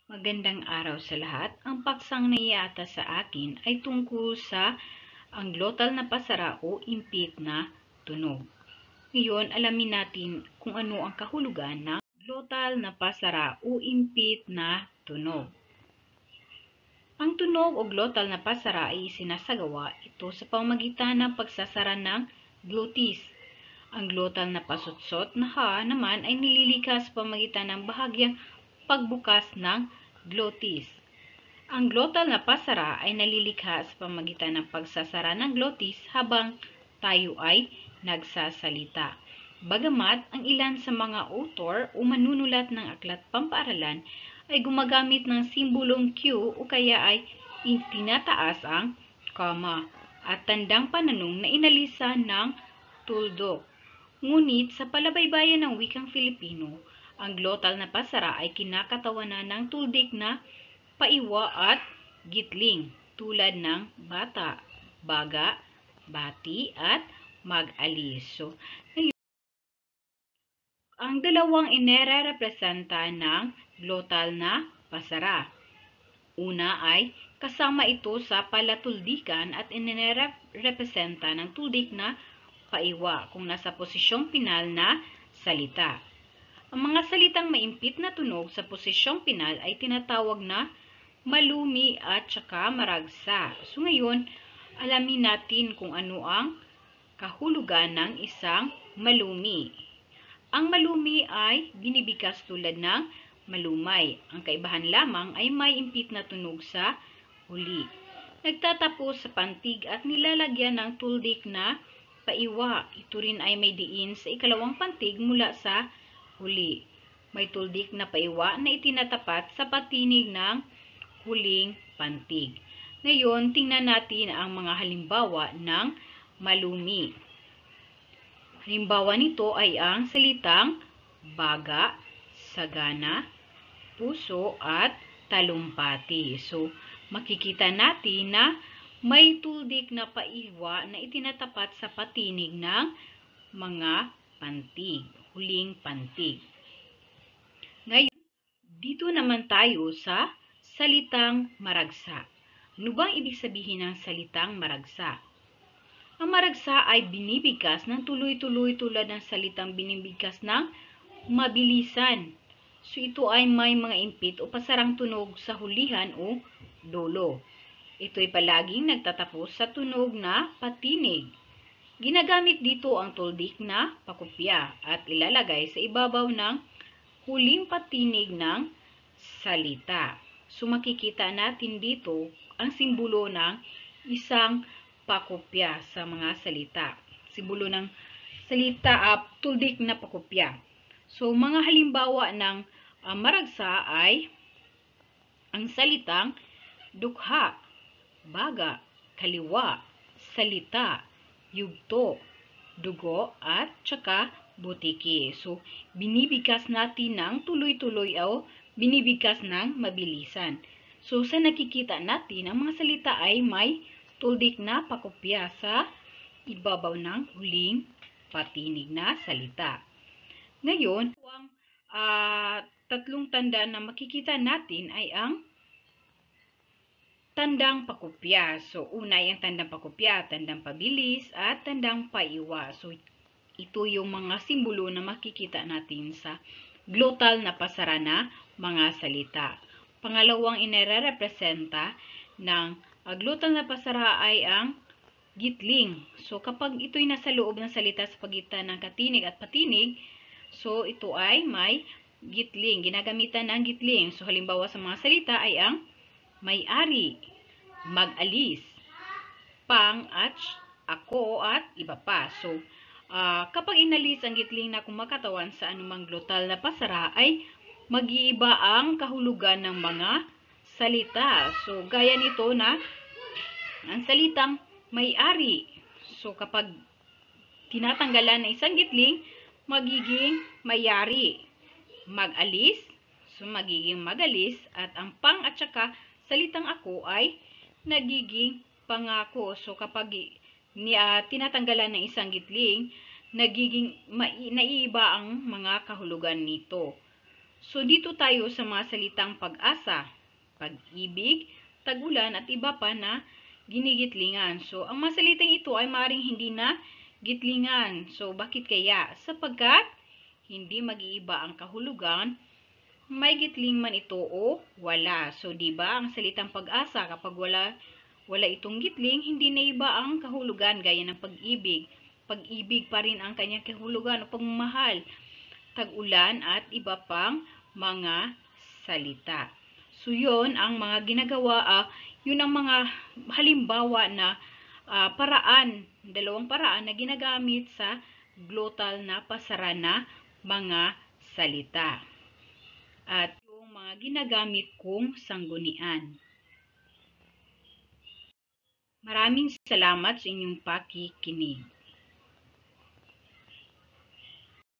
Magandang araw sa lahat. Ang paksang naiata sa akin ay tungkol sa ang glottal na pasara o impit na tunog. Ngayon, alamin natin kung ano ang kahulugan ng glottal na pasara o impit na tunog. Ang tunog o glottal na pasara ay isinasagawa ito sa pamamagitan ng pagsasara ng glotis. Ang glottal na pasutsot na ha naman ay nililikha sa pamamagitan ng bahagyang pagbukas ng glotis. Ang glottal na pasara ay nalilikha sa pamamagitan ng pagsasara ng glotis habang tayo ay nagsasalita. Bagamat ang ilan sa mga author o manunulat ng aklat pampaaralan ay gumagamit ng simbolong Q o kaya ay itinataas ang comma at tandang pananong na inalisa ng tuldok. Ngunit sa palabaybayan ng wikang Filipino, ang glottal na pasara ay kinakatawanan ng tuldik na paiwa at gitling tulad ng bata, baga, bati at mag-alis. So, ang dalawang inirepresenta ng glottal na pasara. Una ay kasama ito sa palatuldikan at inirepresenta ng tuldik na paiwa kung nasa posisyong pinal na salita. Ang mga salitang maimpit na tunog sa posisyong pinal ay tinatawag na malumi at saka maragsa. So ngayon, alamin natin kung ano ang kahulugan ng isang malumi. Ang malumi ay binibigkas tulad ng malumay. Ang kaibahan lamang ay may impit na tunog sa huli. Nagtatapos sa pantig at nilalagyan ng tuldik na paiwa. Ito rin ay may diin sa ikalawang pantig mula sa huli. May tuldik na paiwa na itinatapat sa patinig ng huling pantig. Ngayon, tingnan natin ang mga halimbawa ng malumi. Halimbawa nito ay ang salitang baga, sagana, puso at talumpati. So, makikita natin na may tuldik na paiwa na itinatapat sa patinig ng mga pantig, huling pantig. Ngayon, dito naman tayo sa salitang maragsa. Ano bang ibig sabihin ng salitang maragsa? Ang maragsa ay binibigkas ng tuloy-tuloy tulad ng salitang binibigkas ng mabilisan. So ito ay may mga impit o pasarang tunog sa hulihan o dulo. Ito ay palaging nagtatapos sa tunog na patinig. Ginagamit dito ang tuldik na pakopya at ilalagay sa ibabaw ng huling patinig ng salita. So makikita natin dito ang simbolo ng isang pakopya sa mga salita. Simbolo ng salita tuldik na pakopya. So mga halimbawa ng maragsa ay ang salitang dukha, baga, kaliwa, salita, yugto, dugo, at saka butiki. So, binibigkas natin ng tuloy-tuloy o binibigkas ng mabilisan. So, sa nakikita natin, ang mga salita ay may tuldik na pakopya sa ibabaw ng huling patinig na salita. Ngayon, ang tatlong tanda na makikita natin ay ang tandang pakopya. So, una ay ang tandang pakopya, tandang pabilis, at tandang paiwa. So, ito yung mga simbolo na makikita natin sa glottal na pasara na mga salita. Pangalawang inirepresenta ng glottal na pasara ay ang gitling. So, kapag ito'y nasa loob ng salita sa pagitan ng katinig at patinig, so ito ay may gitling. Ginagamitan ng gitling. So, halimbawa sa mga salita ay ang may-ari, mag-alis, pang at ako at iba pa. So, kapag inalis ang gitling na kumakatawan sa anumang glottal na pasara ay mag-iiba ang kahulugan ng mga salita. So, gaya nito na ang salitang may-ari. So, kapag tinatanggalan ng isang gitling, magiging may-ari. Mag-alis, so magiging mag-alis. At ang pang at saka salitang ako ay nagiging pangako. So, kapag tinatanggalan ng isang gitling, nagiging naiiba ang mga kahulugan nito. So dito tayo sa mga salitang pag-asa, pag-ibig, tag-ulan at iba pa na ginigitlingan. So ang mga salitang ito ay maaaring hindi na gitlingan. So bakit kaya? Sapagkat hindi mag-iiba ang kahulugan, may gitling man ito o wala. So di ba ang salitang pag-asa kapag wala itong gitling, hindi na iba ang kahulugan gaya ng pag-ibig. Pag-ibig pa rin ang kanyang kahulugan o pagmamahal, tag-ulan at iba pang mga salita. So yun ang mga ginagawa, yun ang mga halimbawa na dalawang paraan na ginagamit sa glottal na pasara na mga salita. At yung mga ginagamit kong sanggunian. Maraming salamat sa inyong pakikinig.